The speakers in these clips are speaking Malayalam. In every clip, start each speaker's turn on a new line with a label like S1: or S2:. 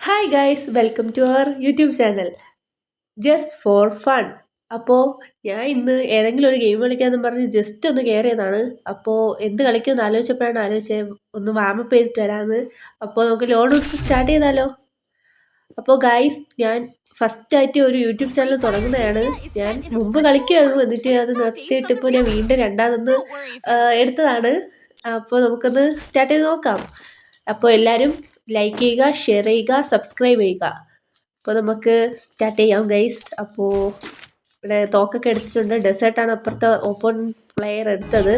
S1: Hi guys welcome to our YouTube channel just for fun. അപ്പോൾ ഞാൻ ഇന്ന് ഏതെങ്കിലും ഒരു ഗെയിം കളിക്കാമെന്ന് പറഞ്ഞ് ജസ്റ്റ് ഒന്ന് കയറിയതാണ്. അപ്പോൾ എന്ത് കളിക്കുമെന്ന് ആലോചിച്ചത് ഒന്ന് വാമപ്പ് ചെയ്തിട്ട് വരാമെന്ന്. അപ്പോൾ നമുക്ക് ലോഡ് സ്റ്റാർട്ട് ചെയ്താലോ? അപ്പോൾ ഗൈസ് ഞാൻ ഫസ്റ്റായിട്ട് ഒരു യൂട്യൂബ് ചാനൽ തുടങ്ങുന്നതാണ്. ഞാൻ മുമ്പ് കളിക്കുമായിരുന്നു, എന്നിട്ട് അത് നിർത്തിയിട്ട് ഇപ്പോൾ ഞാൻ വീണ്ടും രണ്ടാമതൊന്ന് എടുത്തതാണ്. അപ്പോൾ നമുക്കൊന്ന് സ്റ്റാർട്ട് ചെയ്ത് നോക്കാം. അപ്പോൾ എല്ലാവരും ലൈക്ക് ചെയ്യുക, ഷെയർ ചെയ്യുക, സബ്സ്ക്രൈബ് ചെയ്യുക. അപ്പോൾ നമുക്ക് സ്റ്റാർട്ട് ചെയ്യാം ഗൈസ്. അപ്പോൾ ഇവിടെ തോക്കൊക്കെ എടുത്തിട്ടുണ്ട്. ഡെസേർട്ടാണ് അപ്പുറത്തെ ഓപ്പൺ പ്ലെയർ എടുത്തത്.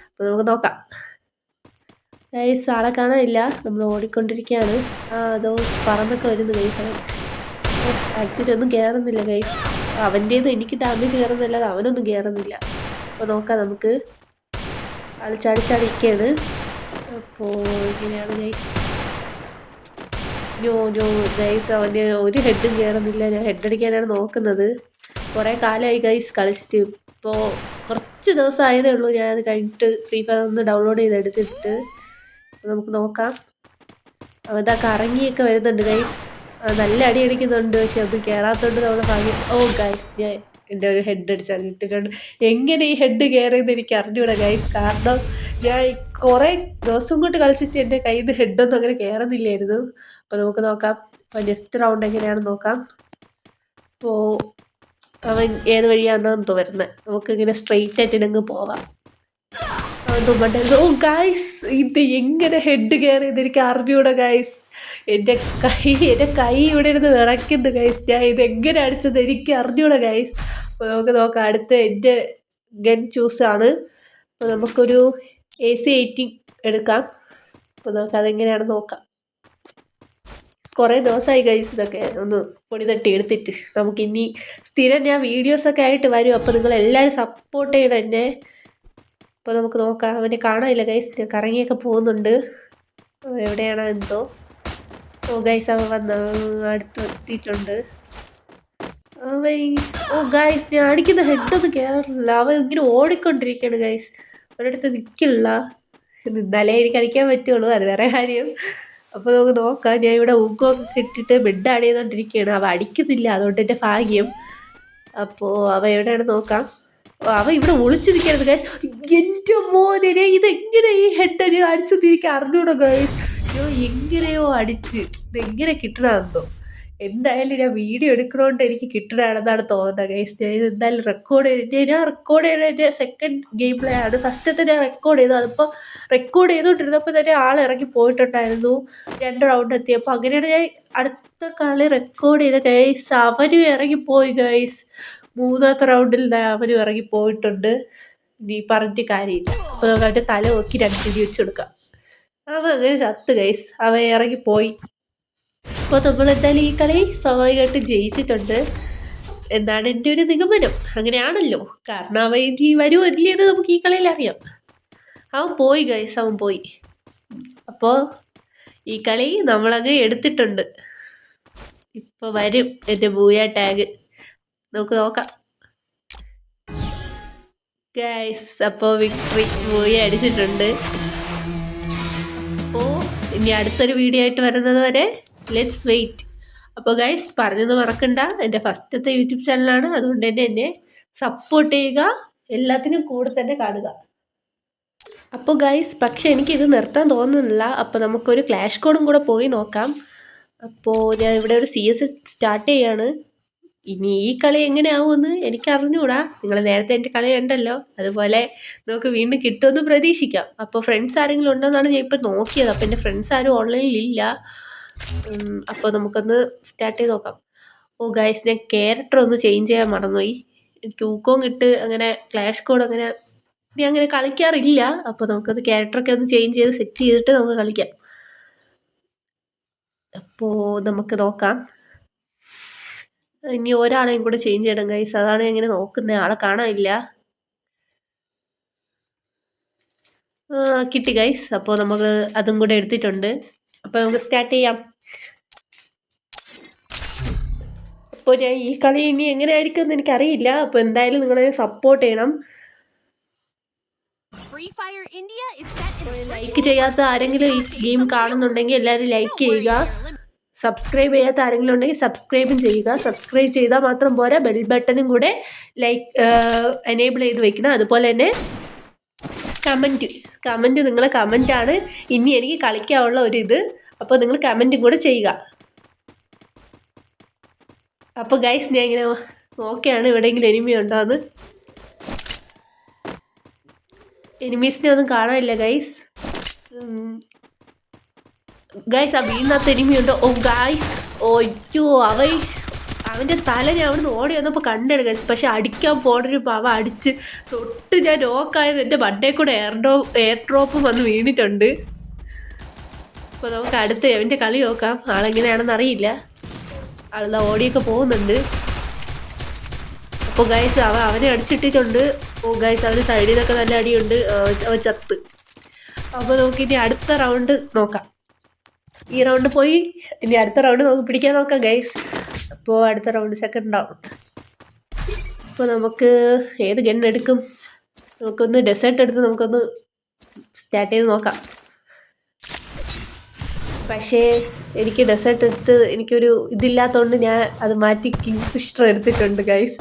S1: അപ്പോൾ നമുക്ക് നോക്കാം ഗൈസ്. ആളെ കാണാനില്ല, നമ്മൾ ഓടിക്കൊണ്ടിരിക്കുകയാണ്. അതോ പറന്നൊക്കെ വരുന്നു ഗൈസ്. അവൻ അടിച്ചിട്ടൊന്നും കയറുന്നില്ല ഗൈസ്. അവൻ്റേത് എനിക്ക് ഡാമേജ് കയറുന്നില്ല, അവനൊന്നും കയറുന്നില്ല. അപ്പോൾ നോക്കാം നമുക്ക്. ആൾ ചാടിച്ചാടിക്കുകയാണ്. അപ്പോൾ ഇങ്ങനെയാണ് ഗൈസ്. നോ ഗൈസ്, അവന് ഒരു ഹെഡും കയറുന്നില്ല. ഞാൻ ഹെഡ് അടിക്കാനാണ് നോക്കുന്നത്. കുറേ കാലമായി ഗൈസ് കളിച്ചിട്ട്. ഇപ്പോൾ കുറച്ച് ദിവസം ആയതേ ഉള്ളൂ ഞാനത് കഴിഞ്ഞിട്ട് ഫ്രീ ഫയർ ഒന്ന് ഡൗൺലോഡ് ചെയ്തെടുത്തിട്ട്. നമുക്ക് നോക്കാം. അവതാ കറങ്ങിയൊക്കെ വരുന്നുണ്ട് ഗൈസ്. നല്ല അടി അടിക്കുന്നുണ്ട്, പക്ഷെ അത് കയറാത്തോണ്ട് നമ്മുടെ ഭാഗ്യം. ഓ ഗൈസ്, ഞാൻ എൻ്റെ ഒരു ഹെഡ് അടിച്ചാണ് ഇട്ടിട്ടുണ്ട്. എങ്ങനെ ഈ ഹെഡ് കയറിയെന്ന് എനിക്ക് അറിഞ്ഞൂടാ ഗൈസ്. കാരണം ഞാൻ കുറേ ദിവസം കൊണ്ട് കളിച്ചിട്ട് എൻ്റെ കയ്യിൽ നിന്ന് ഹെഡൊന്നും അങ്ങനെ കയറുന്നില്ലായിരുന്നു. അപ്പോൾ നമുക്ക് നോക്കാം. അപ്പോൾ നെക്സ്റ്റ് റൗണ്ട് എങ്ങനെയാണെന്ന് നോക്കാം. അപ്പോൾ അവൻ ഏത് വഴിയാണെന്ന് വരുന്നത്. നമുക്കിങ്ങനെ സ്ട്രെയിറ്റ് ആയിട്ട് അങ്ങ് പോവാം. ഓ ഗൈസ്, ഇത് എങ്ങനെ ഹെഡ് കയറിയത് എനിക്ക് അറിഞ്ഞൂടാ ഗൈസ്. എൻ്റെ കൈ ഇവിടെ ഇരുന്ന് വിറയ്ക്കുന്നു ഗൈസ്. ഞാൻ ഇതെങ്ങനെ അടിച്ചത് എനിക്ക് അറിഞ്ഞൂടാ ഗൈസ്. അപ്പോൾ നമുക്ക് നോക്കാം. അടുത്ത എൻ്റെ ഗൺ ചൂസാണ്. അപ്പോൾ നമുക്കൊരു AC-18 എടുക്കാം. അപ്പോൾ നമുക്ക് അതെങ്ങനെയാണെന്ന് നോക്കാം. കുറേ ദിവസമായി ഗൈസ് ഇതൊക്കെ ഒന്ന് പൊടി തട്ടി എടുത്തിട്ട്. നമുക്കിനി സ്ഥിരം ഞാൻ വീഡിയോസൊക്കെ ആയിട്ട് വരും. അപ്പോൾ നിങ്ങളെല്ലാവരും സപ്പോർട്ട് ചെയ്യണം എന്നെ. അപ്പോൾ നമുക്ക് നോക്കാം. അവനെ കാണാനില്ല ഗൈസ്, കറങ്ങിയൊക്കെ പോകുന്നുണ്ട്. എവിടെയാണോ എന്തോ. ഓ ഗൈസ്, അവൻ വന്ന് അടുത്ത് എത്തിയിട്ടുണ്ട്. ഓ ഗൈസ്, ഞാൻ അടിക്കുന്ന ഹെഡൊന്നും കയറില്ല. അവൻ ഇങ്ങനെ ഓടിക്കൊണ്ടിരിക്കുകയാണ് ഗൈസ്, ഒരിടത്ത് നിൽക്കില്ല. നിന്നാലേ എനിക്ക് അടിക്കാൻ പറ്റുള്ളൂ, അത് വേറെ കാര്യം. അപ്പോൾ നമുക്ക് നോക്കാം. ഞാൻ ഇവിടെ ഊക്കൊക്കെ ഇട്ടിട്ട് ബെഡ് ആഡ് ചെയ്തുകൊണ്ടിരിക്കുകയാണ്. അവ അടിക്കുന്നില്ല, അതുകൊണ്ട് എൻ്റെ ഭാഗ്യം. അപ്പോൾ അവ എവിടെയാണ് നോക്കാം. അവ ഇവിടെ ഒളിച്ചിരിക്കരുത് ഗൈസ്. എൻ്റെ മോനെ, ഇതെങ്ങനെ ഈ ഹെഡ് അടിച്ചത് എനിക്ക് അറിഞ്ഞൂടോ ഗൈസ്. എങ്ങനെയോ അടിച്ച് ഇതെങ്ങനെ കിട്ടണമെന്നോ. എന്തായാലും ഞാൻ വീഡിയോ എടുക്കണോണ്ട് എനിക്ക് കിട്ടണമെന്നാണ് തോന്നുന്നത് ഗൈസ്. ഞാൻ എന്തായാലും റെക്കോർഡ് ചെയ്തതിൻ്റെ സെക്കൻഡ് ഗെയിം പ്ലേ ആണ്. ഫസ്റ്റത്തെ ഞാൻ റെക്കോർഡ് ചെയ്തു. അതിപ്പോൾ റെക്കോർഡ് ചെയ്തുകൊണ്ടിരുന്നപ്പോൾ തന്നെ ആൾ ഇറങ്ങി പോയിട്ടുണ്ടായിരുന്നു. 2 റൗണ്ട് എത്തിയപ്പോൾ. അങ്ങനെയാണ് ഞാൻ അടുത്ത കളി റെക്കോർഡ് ചെയ്ത ഗൈസ്. അവനും ഇറങ്ങിപ്പോയി ഗൈസ്. 3ാമത്തെ റൗണ്ടിൽ അവനും ഇറങ്ങി പോയിട്ടുണ്ട്. നീ പറഞ്ഞിട്ട് കാര്യമില്ല. അപ്പോൾ നമുക്ക് അവൻ്റെ തല നോക്കി 2 ഇടി വെച്ച് കൊടുക്കാം. അവൻ അങ്ങനെ ചത്ത് ഗൈസ്, അവൻ ഇറങ്ങിപ്പോയി. അപ്പോൾ നമ്മൾ എന്തായാലും ഈ കളി സ്വാഭാവികമായിട്ട് ജയിച്ചിട്ടുണ്ട് എന്നാണ് എൻ്റെ ഒരു നിഗമനം. അങ്ങനെയാണല്ലോ, കാരണം അവൻ ഇനി വരുമോ ഇല്ലയെന്ന് നമുക്ക് ഈ കളിയിൽ അറിയാം. അവൻ പോയി ഗൈസ്, അവൻ പോയി. അപ്പോൾ ഈ കളി നമ്മളങ്ങ് എടുത്തിട്ടുണ്ട്. ഇപ്പോൾ വരും എൻ്റെ ബൂയ ടാഗ്. നമുക്ക് നോക്കാം ഗൈസ്. അപ്പോൾ വിക്ടറി ബൂയ അടിച്ചിട്ടുണ്ട്. അപ്പോൾ ഇനി അടുത്തൊരു വീഡിയോ ആയിട്ട് വരുന്നത് വരെ ലെറ്റ്സ് വെയിറ്റ്. അപ്പോൾ ഗൈസ്, പറഞ്ഞത് മറക്കണ്ട, എൻ്റെ ഫസ്റ്റത്തെ യൂട്യൂബ് ചാനലാണ്. അതുകൊണ്ട് തന്നെ എന്നെ സപ്പോർട്ട് ചെയ്യുക, എല്ലാത്തിനും കൂടെ തന്നെ കാണുക. അപ്പോൾ ഗൈസ്, പക്ഷെ എനിക്കിത് നിർത്താൻ തോന്നുന്നില്ല. അപ്പോൾ നമുക്കൊരു ക്ലാഷ് കോഡും കൂടെ പോയി നോക്കാം. അപ്പോൾ ഞാൻ ഇവിടെ ഒരു CS സ്റ്റാർട്ട് ചെയ്യാണ്. ഇനി ഈ കളി എങ്ങനെയാവുമെന്ന് എനിക്ക് അറിഞ്ഞുകൂടാ. നിങ്ങൾ നേരത്തെ എൻ്റെ കളി കണ്ടല്ലോ, അതുപോലെ നമുക്ക് വീണ്ടും കിട്ടുമെന്ന് പ്രതീക്ഷിക്കാം. അപ്പോൾ ഫ്രണ്ട്സ് ആരെങ്കിലും ഉണ്ടെന്നാണ് ഞാൻ ഇപ്പോൾ നോക്കിയത്. അപ്പോൾ എൻ്റെ ഫ്രണ്ട്സ് ആരും ഓൺലൈനിൽ ഇല്ല. അപ്പോൾ നമുക്കൊന്ന് സ്റ്റാർട്ട് ചെയ്ത് നോക്കാം. ഓ ഗൈസ്, ഞാൻ ക്യാരക്ടർ ഒന്ന് ചേഞ്ച് ചെയ്യാൻ മറന്നുപോയി. എനിക്ക് ഊക്കോങ് ഇട്ട് അങ്ങനെ ക്ലാഷ് കോഡ് അങ്ങനെ ഞാൻ അങ്ങനെ കളിക്കാറില്ല. അപ്പോൾ നമുക്കത് ക്യാരക്ടറൊക്കെ ഒന്ന് ചേഞ്ച് ചെയ്ത് സെറ്റ് ചെയ്തിട്ട് നമുക്ക് കളിക്കാം. അപ്പോൾ നമുക്ക് നോക്കാം. ഇനി ഒരാളെയും കൂടെ ചേഞ്ച് ചെയ്യണം ഗൈസ്, അതാണ് ഞാൻ ഇങ്ങനെ നോക്കുന്നത്. ആളെ കാണാനില്ല. കിട്ടി ഗൈസ്. അപ്പോൾ നമുക്ക് അതും കൂടെ എടുത്തിട്ടുണ്ട്. അപ്പോൾ നമുക്ക് സ്റ്റാർട്ട് ചെയ്യാം. അപ്പോൾ ഞാൻ ഈ കളി ഇനി എങ്ങനെ ആയിരിക്കും എന്ന് എനിക്കറിയില്ല. അപ്പോൾ എന്തായാലും നിങ്ങളെ സപ്പോർട്ട് ചെയ്യണം. ലൈക്ക് ചെയ്യാത്ത ആരെങ്കിലും ഈ ഗെയിം കാണുന്നുണ്ടെങ്കിൽ എല്ലാവരും ലൈക്ക് ചെയ്യുക. സബ്സ്ക്രൈബ് ചെയ്യാത്ത ആരെങ്കിലും ഉണ്ടെങ്കിൽ സബ്സ്ക്രൈബും ചെയ്യുക. സബ്സ്ക്രൈബ് ചെയ്താൽ മാത്രം പോരാ, ബെൽ ബട്ടണും കൂടെ എനേബിൾ ചെയ്ത് വെക്കണം. അതുപോലെ തന്നെ കമൻറ്റ് നിങ്ങളെ കമൻറ്റാണ് ഇനി എനിക്ക് കളിക്കാനുള്ള ഒരിത്. അപ്പോൾ നിങ്ങൾ കമൻറ്റും കൂടെ ചെയ്യുക. അപ്പോൾ ഗൈസ് ഞാൻ ഇങ്ങനെ നോക്കിയാണ് എവിടെയെങ്കിലും എനിമി ഉണ്ടോയെന്ന്. എനിമീസിനെ ഒന്നും കാണാനില്ല ഗൈസ്. ഗൈസ് ആ വീടിനകത്ത് എനിമിയുണ്ട്. ഓ ഗൈസ്, ഓയ്യോ അവൻ്റെ തല ഞാൻ അവിടുന്ന് ഓടി വന്നപ്പോൾ കണ്ടാണ് ഗൈസ്. പക്ഷെ അടിക്കാൻ പോണൊരുപ്പോൾ അവ അടിച്ച് തൊട്ട് ഞാൻ നോക്കായത് എൻ്റെ ബഡേ കൂടെ എയർ ഡ്രോപ്പ് വന്ന് വീണിട്ടുണ്ട്. അപ്പോൾ നമുക്ക് അടുത്ത് അവൻ്റെ കളി നോക്കാം. ആളെങ്ങനെയാണെന്ന് അറിയില്ല. ആളെന്താ ഓടിയൊക്കെ പോകുന്നുണ്ട്. അപ്പോൾ ഗൈസ് അവനെ അടിച്ചിട്ടിട്ടുണ്ട്. ഓ ഗൈസ് അവന് സൈഡിൽ നിന്നൊക്കെ നല്ല അടിയുണ്ട്. അവൻ ചത്ത്. അപ്പോൾ നമുക്കിനി അടുത്ത റൗണ്ട് നോക്കാം. ഈ റൗണ്ട് പോയി, ഇനി അടുത്ത റൗണ്ട് നമുക്ക് പിടിക്കാൻ നോക്കാം ഗൈസ്. അപ്പോൾ അടുത്ത റൗണ്ട് സെക്കൻഡ് റൗണ്ട്. അപ്പോൾ നമുക്ക് ഏത് ഗൺ എടുക്കും? നമുക്കൊന്ന് ഡെസേർട്ട് എടുത്ത് നമുക്കൊന്ന് സ്റ്റാർട്ട് ചെയ്ത് നോക്കാം. പക്ഷേ എനിക്ക് ഡെസേർട്ട് എടുത്ത് എനിക്കൊരു ഇതില്ലാത്തതുകൊണ്ട് ഞാൻ അത് മാറ്റി കിങ് ഫിഷർ എടുത്തിട്ടുണ്ട് ഗൈസ്.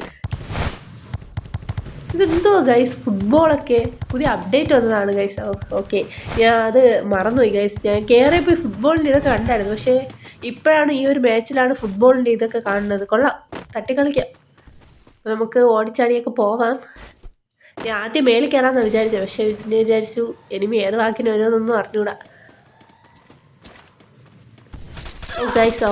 S1: ഇതെന്തോ ഗൈസ്, ഫുട്ബോളൊക്കെ പുതിയ അപ്ഡേറ്റ് വന്നതാണ് ഗൈസ്. ഓക്കെ, ഞാൻ അത് മറന്നുപോയി ഗൈസ്. ഞാൻ കയറിയപ്പോൾ ഫുട്ബോളിൻ്റെ ഇതൊക്കെ കണ്ടായിരുന്നു. പക്ഷേ ഇപ്പോഴാണ് ഈ ഒരു മാച്ചിലാണ് ഫുട്ബോളിൻ്റെ ഇതൊക്കെ കാണുന്നത്. കൊള്ളാം, തട്ടിക്കളിക്കാം. നമുക്ക് ഓടിച്ചാടിയൊക്കെ പോവാം. ഞാൻ ആദ്യം മേളിൽ കയറാമെന്നാണ് വിചാരിച്ചത്. പക്ഷേ പിന്നെ വിചാരിച്ചു എനിമി ഏത് വാക്കിന് വരുമെന്നൊന്നും അറിഞ്ഞൂടാ. ഓ ഗൈസ്,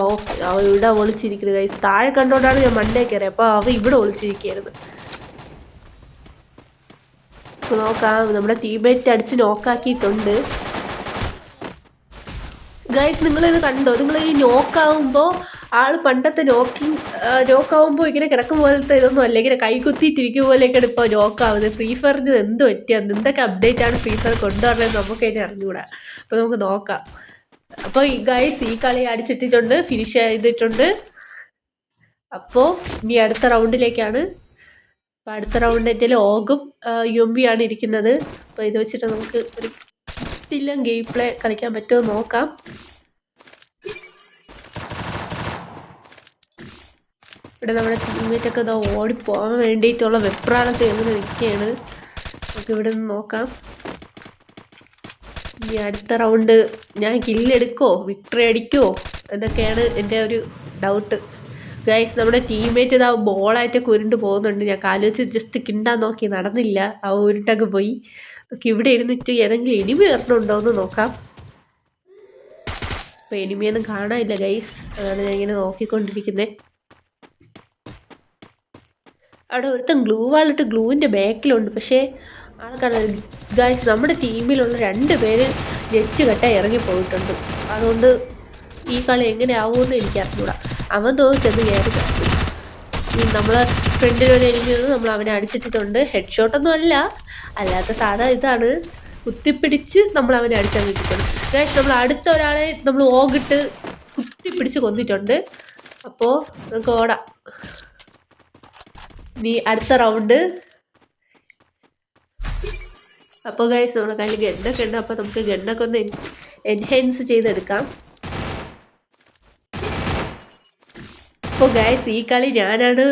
S1: ഇവിടെ ഒളിച്ചിരിക്കുന്നത് ഗൈസ്. താഴെ കണ്ടോണ്ടാണ് ഞാൻ മണ്ടേ കയറിയത്. അപ്പോൾ അവ ഇവിടെ ഒളിച്ചിരിക്കുകയായിരുന്നു. നോക്കാം, നമ്മുടെ ടീമേറ്റ് അടിച്ച് നോക്കാക്കിയിട്ടുണ്ട് ഗൈസ്. നിങ്ങളിത് കണ്ടോ? നിങ്ങൾ ഈ നോക്കാവുമ്പോൾ ആൾ പണ്ടത്തെ നോക്കാവുമ്പോൾ ഇങ്ങനെ കിടക്കും പോലത്തെ ഇതൊന്നും അല്ല, ഇങ്ങനെ കൈ കുത്തിയിട്ടിരിക്കും പോലെയൊക്കെയാണ് ഇപ്പോൾ നോക്കാവുന്നത്. ഫ്രീ ഫയറിന് എന്ത് പറ്റിയാണ്, എന്തൊക്കെ അപ്ഡേറ്റ് ആണ് ഫ്രീ ഫയർ കൊണ്ടുവരുന്നത് നമുക്ക് അതിനെ അറിഞ്ഞുകൂടാ. അപ്പോൾ നമുക്ക് നോക്കാം. അപ്പോൾ ഈ ഗൈസ് ഈ കളി അടിച്ചിട്ടിട്ടുണ്ട്, ഫിനിഷ് ചെയ്തിട്ടുണ്ട്. അപ്പോൾ ഇനി അടുത്ത റൗണ്ടിലേക്കാണ്. അപ്പോൾ അടുത്ത റൗണ്ട് എൻ്റെ ഓഗും UMB ആണ് ഇരിക്കുന്നത്. അപ്പോൾ ഇത് വെച്ചിട്ട് നമുക്ക് ഒരു ഗെയിം പ്ലേ കളിക്കാൻ പറ്റുമോ നോക്കാം. ഇവിടെ നമ്മുടെ ടീമേറ്റൊക്കെ ഇതാ ഓടിപ്പോകാൻ വേണ്ടിയിട്ടുള്ള വെപ്രാളത്തിൽ എങ്ങനെ നിൽക്കുകയാണ്. നമുക്ക് ഇവിടെ നിന്ന് നോക്കാം. ഇനി അടുത്ത റൗണ്ട് ഞാൻ കില്ലെടുക്കുമോ വിക്ടറി അടിക്കുമോ എന്നൊക്കെയാണ് എൻ്റെ ഒരു ഡൗട്ട് ഗൈസ്. നമ്മുടെ ടീമേറ്റ് ഇതാ ബോളായിട്ടൊക്കെ ഉരുണ്ട് പോകുന്നുണ്ട്. ഞാൻ കാല് വെച്ച് ജസ്റ്റ് കിണ്ടാൻ നോക്കി, നടന്നില്ല. ആ ഉരുട്ടൊക്കെ പോയി. നമുക്ക് ഇവിടെ ഇരുന്നിട്ട് ഏതെങ്കിലും എനിമി വരണുണ്ടോ എന്ന് നോക്കാം. അപ്പോൾ എനിമിയൊന്നും കാണാനില്ല ഗൈസ്. അതാണ് ഞാൻ ഇങ്ങനെ നോക്കിക്കൊണ്ടിരിക്കുന്നത്. അവിടെ ഒരുത്തൻ ഗ്ലൂ വാളിട്ട് ഗ്ലൂവിൻ്റെ ബാക്കിലുണ്ട്. പക്ഷേ ആൾക്കാണ് ഗൈസ്, നമ്മുടെ ടീമിലുള്ള 2 പേര് നെറ്റ് കെട്ടാൻ ഇറങ്ങിപ്പോയിട്ടുണ്ട്. അതുകൊണ്ട് ഈ കളി എങ്ങനെ ആവുമെന്ന് എനിക്ക് അറിഞ്ഞൂടാ. അവൻ ചെന്ന് കയറി നമ്മളെ ഫ്രണ്ടിലൊരു എനിമി വന്ന് നമ്മൾ അവനെ അടിച്ചിട്ടിട്ടുണ്ട്. ഹെഡ് ഷോട്ടൊന്നും അല്ലാത്ത സാധാ ഇതാണ്. കുത്തിപ്പിടിച്ച് നമ്മൾ അവനെ അടിച്ചാൽ കിട്ടിയിട്ടുണ്ട് ഗൈസ്. നമ്മൾ അടുത്ത ഒരാളെ നമ്മൾ ഓകിട്ട് കുത്തിപ്പിടിച്ച് കൊന്നിട്ടുണ്ട്. അപ്പോൾ നമുക്ക് ഓടാം. ഇനി അടുത്ത റൗണ്ട്. അപ്പോൾ ഗൈസ് നമ്മുടെ കയ്യിൽ ഗണ്ണൊക്കെ ഉണ്ട്. അപ്പോൾ നമുക്ക് ഗണ്ണൊക്കെ ഒന്ന് എൻഹാൻസ് ചെയ്തെടുക്കാം. അപ്പോൾ ഗൈസ് ഈ കളി ഞാനാണ്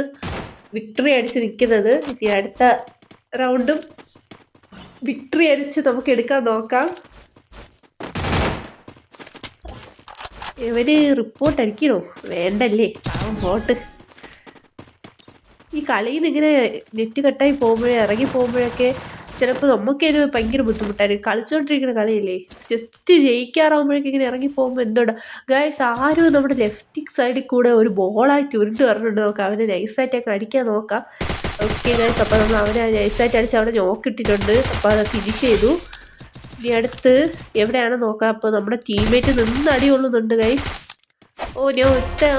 S1: വിക്ടറി അടിച്ച് നിൽക്കുന്നത്. ഇനി അടുത്ത റൗണ്ടും വിക്ടറി അടിച്ച് നമുക്ക് എടുക്കാൻ നോക്കാം. ഇവര് റിപ്പോർട്ട് അടിക്കണോ? വേണ്ടല്ലേ, പാവം പോട്ട്. ഈ കളിയിൽ നിന്ന് ഇങ്ങനെ നെറ്റ് കട്ടായി ഇറങ്ങി പോകുമ്പോഴൊക്കെ ചിലപ്പോൾ നമുക്കൊരു ഭയങ്കര ബുദ്ധിമുട്ടായിരിക്കും. കളിച്ചുകൊണ്ടിരിക്കുന്ന കളിയല്ലേ, ജസ്റ്റ് ജയിക്കാറാകുമ്പോഴേക്കും ഇങ്ങനെ ഇറങ്ങി പോകുമ്പോൾ എന്തുകൊണ്ടാ ഗൈസ്, ആരും നമ്മുടെ ലെഫ്റ്റ് സൈഡിൽ കൂടെ ഒരു ബോളായിട്ട് ഉരുണ്ട് വരണുണ്ട്. നമുക്ക് അവനെ നൈസായിട്ടൊക്കെ അടിക്കാൻ നോക്കാം. ഓക്കെ ഗൈസ്, അപ്പോൾ നമ്മൾ അവനെ നൈസായിട്ട് അടിച്ച് അവിടെ നോക്കിയിട്ടിട്ടുണ്ട്. അപ്പോൾ അത് ഫിനിഷ് ചെയ്തു. ഇനി അടുത്ത് എവിടെയാണെന്ന് നോക്കാം. അപ്പോൾ നമ്മുടെ ടീമേറ്റ് നിന്ന് അടി കൊള്ളുന്നുണ്ട് ഗൈസ്. ഓ ഞാൻ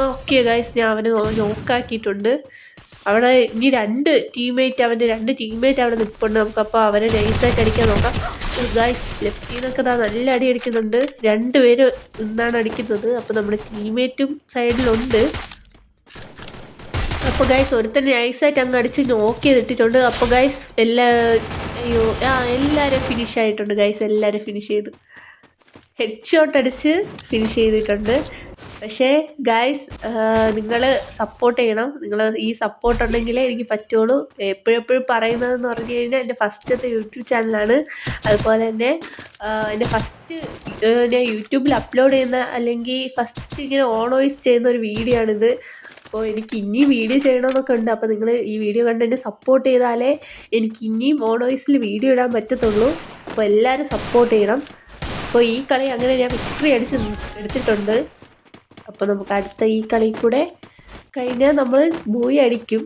S1: ഓക്കെ ഗൈസ്, ഞാൻ അവനെ നോക്കാക്കിയിട്ടുണ്ട്. അവിടെ ഇനി അവൻ്റെ 2 ടീമേറ്റ് അവിടെ നിൽപ്പുണ്ട്. നമുക്കപ്പോൾ അവനെ നൈസായിട്ട് അടിക്കാൻ നോക്കാം. ഗൈസ് ലെഫ്റ്റിൽ നിന്നൊക്കെ നല്ല അടി അടിക്കുന്നുണ്ട്. 2 പേര് നിന്നാണ് അടിക്കുന്നത്. അപ്പോൾ നമ്മുടെ ടീമേറ്റും സൈഡിലുണ്ട്. അപ്പോൾ ഗൈസ് ഒരുത്തൻ നൈസായിട്ട് അങ്ങ് അടിച്ച് നോക്ക് ചെയ്തിട്ടിട്ടുണ്ട്. അപ്പോൾ ഗൈസ് എല്ലാവരും ഫിനിഷ് ആയിട്ടുണ്ട് ഗൈസ്. എല്ലാവരും ഫിനിഷ് ചെയ്തു. ഹെഡ് ഷോട്ട് അടിച്ച് ഫിനിഷ് ചെയ്തിട്ടുണ്ട്. പക്ഷേ ഗായ്സ്, നിങ്ങൾ സപ്പോർട്ട് ചെയ്യണം. നിങ്ങൾ ഈ സപ്പോർട്ട് ഉണ്ടെങ്കിലേ എനിക്ക് പറ്റുള്ളൂ. എപ്പോഴെപ്പോഴും പറയുന്നതെന്ന് പറഞ്ഞു കഴിഞ്ഞാൽ എൻ്റെ ഫസ്റ്റത്തെ യൂട്യൂബ് ചാനലാണ്. അതുപോലെ തന്നെ എൻ്റെ ഫസ്റ്റ് ഞാൻ യൂട്യൂബിൽ അപ്ലോഡ് ചെയ്യുന്ന, അല്ലെങ്കിൽ ഫസ്റ്റ് ഇങ്ങനെ ഓൺ വോയിസ് ചെയ്യുന്ന ഒരു വീഡിയോ ആണിത്. അപ്പോൾ എനിക്ക് ഇനിയും വീഡിയോ ചെയ്യണമെന്നൊക്കെ ഉണ്ട്. അപ്പോൾ നിങ്ങൾ ഈ വീഡിയോ കണ്ട് എന്നെ സപ്പോർട്ട് ചെയ്താലേ എനിക്ക് ഇനിയും ഓൺ വോയിസിൽ വീഡിയോ ഇടാൻ പറ്റത്തുള്ളൂ. അപ്പോൾ എല്ലാവരും സപ്പോർട്ട് ചെയ്യണം. അപ്പോൾ ഈ കളി അങ്ങനെ ഞാൻ വിക്ടറി അടിച്ച് എടുത്തിട്ടുണ്ട്. അപ്പോൾ നമുക്ക് അടുത്ത ഈ കളി കൂടെ കഴിഞ്ഞാൽ നമ്മൾ ബൂയി അടിക്കും.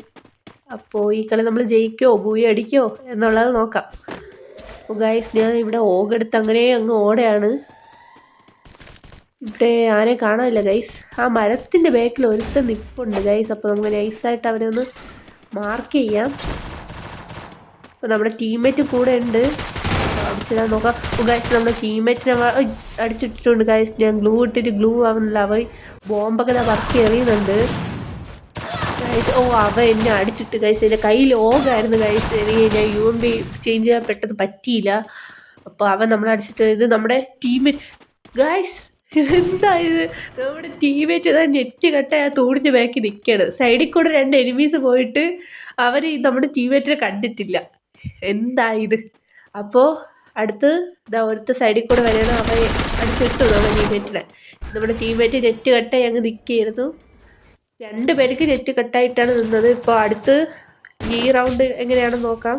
S1: അപ്പോൾ ഈ കളി നമ്മൾ ജയിക്കോ ബൂയി അടിക്കോ എന്നുള്ളത് നോക്കാം. അപ്പോൾ ഗൈസ്, ഞാൻ ഇവിടെ ഓകെടുത്ത് അങ്ങനെ അങ്ങ് ഓടെയാണ്. ഇവിടെ ആരെ കാണാനില്ല ഗൈസ്. ആ മരത്തിൻ്റെ ബാക്കിൽ ഒരുത്തൻ നിൽപ്പുണ്ട് ഗൈസ്. അപ്പോൾ നമുക്ക് നൈസായിട്ട് അവനെ ഒന്ന് മാർക്ക് ചെയ്യാം. അപ്പോൾ നമ്മുടെ ടീംമേറ്റ് കൂടെ ഉണ്ട്. അടിച്ചിടാൻ നോക്കാം. ഗൈസ്, നമ്മുടെ ടീംമേറ്റിനെ അടിച്ചിട്ടിട്ടുണ്ട് ഗൈസ്. ഞാൻ ഗ്ലൂ ഇട്ടിട്ട് ഗ്ലൂ ആവുന്നില്ല. അവൻ ബോംബൊക്കെ വർക്ക് എറിയുന്നുണ്ട് ഗൈസ്. അവൻ എന്നെ അടിച്ചിട്ട് ഗൈസ്. എൻ്റെ കയ്യിൽ ഓകായിരുന്നു ഗൈസ്. ഞാൻ UMP ചേഞ്ച് ചെയ്യാൻ പെട്ടെന്ന് പറ്റിയില്ല. അപ്പോൾ അവൻ നമ്മളെ അടിച്ചിട്ട്, ഇത് നമ്മുടെ ടീംമേറ്റ് ഗൈസ്. ഇതെന്താ ഇത്? നമ്മുടെ ടീംമേറ്റ് ഇതാ നെറ്റ് കട്ടായി ആ തൂടിൻ്റെ ബാക്കി നിൽക്കുകയാണ്. സൈഡിൽ കൂടെ 2 എനിമീസ് പോയിട്ട് അവർ നമ്മുടെ ടീംമേറ്റിനെ കണ്ടിട്ടില്ല. എന്താ ഇത്? അപ്പോൾ അടുത്ത് ഇതാ ഒരുത്ത സൈഡിൽ കൂടെ വരണം. അവൻ അടിച്ചിട്ടു നമ്മുടെ ടീംമേറ്റിനെ. നമ്മുടെ ടീംമേറ്റ് നെറ്റ് കട്ടായി അങ്ങ് നിൽക്കുകയായിരുന്നു. 2 പേർക്ക് നെറ്റ് കട്ടായിട്ടാണ് നിന്നത്. ഇപ്പോൾ അടുത്ത് ഈ റൗണ്ട് എങ്ങനെയാണെന്ന് നോക്കാം.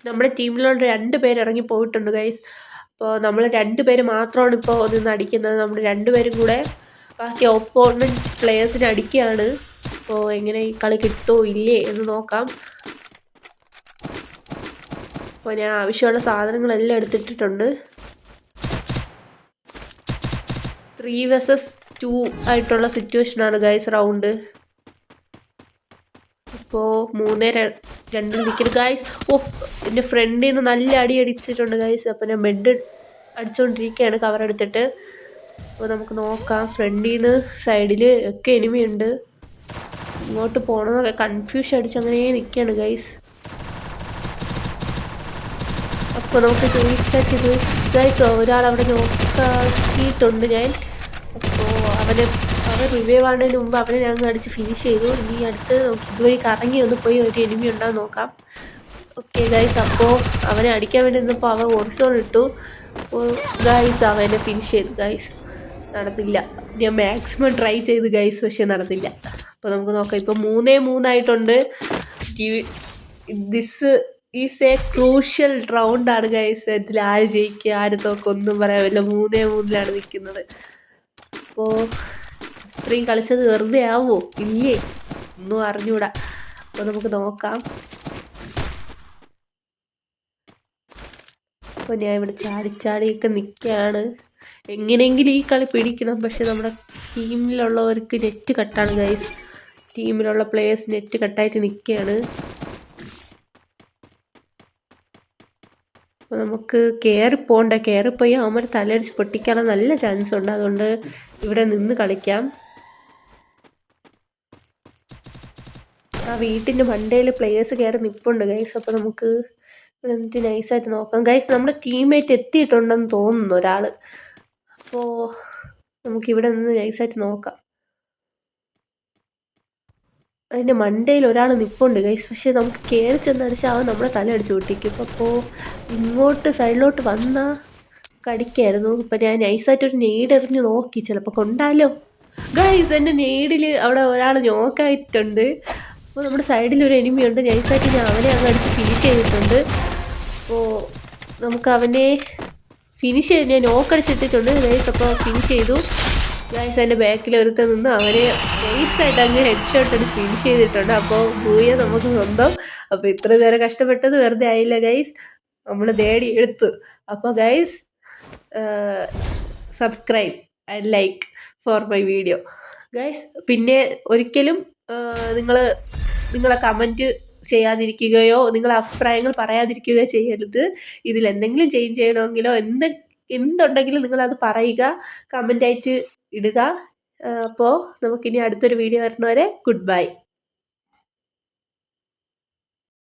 S1: നമ്മുടെ ടീമിലുള്ള 2 പേര് ഇറങ്ങി പോയിട്ടുണ്ട് ഗൈസ്. അപ്പോൾ നമ്മൾ 2 പേര് മാത്രമാണ് ഇപ്പോൾ നിന്ന് അടിക്കുന്നത്. നമ്മൾ 2 പേരും കൂടെ ബാക്കി ഓപ്പോണൻറ്റ് പ്ലെയേഴ്സിനെ അടിക്കുകയാണ്. അപ്പോൾ എങ്ങനെ ഈ കളി കിട്ടുമോ ഇല്ലേ എന്ന് നോക്കാം. അപ്പോൾ ഞാൻ ആവശ്യമുള്ള സാധനങ്ങളെല്ലാം എടുത്തിട്ടിട്ടുണ്ട്. 3 vs 2 ആയിട്ടുള്ള സിറ്റുവേഷനാണ് ഗൈസ് റൗണ്ട്. ഇപ്പോൾ 3-2 നിൽക്കുന്നു ഗൈസ്. എൻ്റെ ഫ്രണ്ടിൽ നിന്ന് നല്ല അടി അടിച്ചിട്ടുണ്ട് ഗൈസ്. അപ്പോൾ ഞാൻ ബെഡ് അടിച്ചുകൊണ്ടിരിക്കുകയാണ് കവർ എടുത്തിട്ട്. അപ്പോൾ നമുക്ക് നോക്കാം. ഫ്രണ്ടിൽ നിന്ന് സൈഡിൽ ഒക്കെ എനിമിയുണ്ട്. ഇങ്ങോട്ട് പോകണമെന്നൊക്കെ കൺഫ്യൂഷൻ അടിച്ച് അങ്ങനെ നിൽക്കുകയാണ് ഗൈസ്. അപ്പോൾ നമുക്ക് ചെയ്ത് ഗൈസ് ഒരാളവിടെ നോക്കിയിട്ടുണ്ട് ഞാൻ. അപ്പോൾ അവൻ റിവൈവ് ആവുന്നതിന് മുമ്പ് അവനെ ഞാൻ അടിച്ച് ഫിനിഷ് ചെയ്തു. ഇനി അടുത്ത് ഇതുവഴി കറങ്ങി ഒന്ന് പോയി ഒരു എനിമി ഉണ്ടാകും നോക്കാം. ഓക്കെ ഗൈസ്, അപ്പോൾ അവനെ അടിക്കാൻ വേണ്ടി നിന്നപ്പോൾ അവൻ ഹൊറിസോൺ ഇട്ടു. അപ്പോൾ ഗൈസ് അവനെ ഫിനിഷ് ചെയ്തു ഗൈസ്. നടന്നില്ല. ഞാൻ മാക്സിമം ട്രൈ ചെയ്ത് ഗൈസ്, പക്ഷേ നടന്നില്ല. അപ്പോൾ നമുക്ക് നോക്കാം. ഇപ്പോൾ 3-3 ആയിട്ടുണ്ട്. ദിസ് ഈസ് എ ക്രൂഷ്യൽ റൗണ്ടാണ് ഗൈസ്. ഇതിൽ ആര് ജയിക്കുക ആര് തോക്കും ഒന്നും പറയാമില്ല. 3-3 നിൽക്കുന്നത്. അപ്പോൾ ഇത്രയും കളിച്ചത് വെറുതെ ആവോ ഇല്ലേ ഒന്നും അറിഞ്ഞൂടാ. അപ്പോൾ നമുക്ക് നോക്കാം. അപ്പോൾ ഞാൻ ഇവിടെ ചാടിയൊക്കെ നിൽക്കുകയാണ്. എങ്ങനെയെങ്കിലും ഈ കളി പിടിക്കണം. പക്ഷെ നമ്മുടെ ടീമിലുള്ളവർക്ക് നെറ്റ് കട്ടാണ് ഗൈസ്. ടീമിലുള്ള പ്ലേയേഴ്സ് നെറ്റ് കട്ടായിട്ട് നിൽക്കുകയാണ്. അപ്പോൾ നമുക്ക് കയറിപ്പോയി അവന്മാർ തലയടിച്ച് പൊട്ടിക്കാനുള്ള നല്ല ചാൻസ് ഉണ്ട്. അതുകൊണ്ട് ഇവിടെ നിന്ന് കളിക്കാം. ആ വീട്ടിൻ്റെ മണ്ടയിൽ പ്ലേയേഴ്സ് കയറി നിൽപ്പുണ്ട് ഗൈസ്. അപ്പോൾ നമുക്ക് ഇവിടെ എന്നിട്ട് നൈസായിട്ട് നോക്കാം ഗൈസ്. നമ്മുടെ ടീംമേറ്റ് എത്തിയിട്ടുണ്ടെന്ന് തോന്നുന്നു ഒരാൾ. അപ്പോൾ നമുക്കിവിടെ നിന്ന് നൈസായിട്ട് നോക്കാം. അതിൻ്റെ മണ്ടയിൽ ഒരാൾ നിൽപ്പുണ്ട് ഗൈസ്. പക്ഷേ നമുക്ക് കയറി ചെന്നടിച്ചാൽ അവൻ നമ്മളെ തല അടിച്ച് പൊട്ടിക്കും. അപ്പോൾ ഇങ്ങോട്ട് സൈഡിലോട്ട് വന്നാൽ കടിക്കായിരുന്നു. ഇപ്പം ഞാൻ നൈസായിട്ടൊരു നെയ്ഡ് എറിഞ്ഞ് നോക്കി, ചിലപ്പോൾ കൊണ്ടാലോ ഗൈസ്. എൻ്റെ നെയ്ഡിൽ അവിടെ ഒരാൾ നോക്കായിട്ടുണ്ട്. അപ്പോൾ നമ്മുടെ സൈഡിലൊരു എനിമിയുണ്ട്. നൈസായിട്ട് ഞാൻ അവനെ അങ്ങ് അടിച്ച് ഫിനിഷ് ചെയ്തിട്ടുണ്ട്. അപ്പോൾ നമുക്ക് അവനെ ഫിനിഷ് ചെയ്ത് ഞാൻ നോക്കടിച്ചിട്ടിട്ടുണ്ട് ഗൈസ്. അപ്പോൾ ഫിനിഷ് ചെയ്തു ഗൈസ്. എൻ്റെ ബാക്കിൽ ഒരുത്തൻ നിന്ന് അവനെ നൈസായിട്ട് അങ്ങ് ഹെഡ് ഷോട്ട് അടിച്ച് ഫിനിഷ് ചെയ്തിട്ടുണ്ട്. അപ്പോൾ ബൂയ നമുക്ക് സ്വന്തം. അപ്പോൾ ഇത്ര നേരം കഷ്ടപ്പെട്ടത് വെറുതെ ആയില്ല ഗൈസ്, നമ്മൾ നേടി എടുത്തു. അപ്പോൾ guys subscribe and like for my video guys. പിന്നെ ഒരിക്കലും നിങ്ങളെ കമൻറ്റ് ചെയ്യാതിരിക്കുകയോ നിങ്ങളെ അഭിപ്രായങ്ങൾ പറയാതിരിക്കുകയോ ചെയ്യരുത്. ഇതിലെന്തെങ്കിലും ചേഞ്ച് ചെയ്യണമെങ്കിലോ എന്തുണ്ടെങ്കിലും നിങ്ങളത് പറയുക, കമൻ്റായിട്ട് ഇടുക. അപ്പോൾ നമുക്കിനി അടുത്തൊരു വീഡിയോ വരുന്നവരെ ഗുഡ് ബൈ.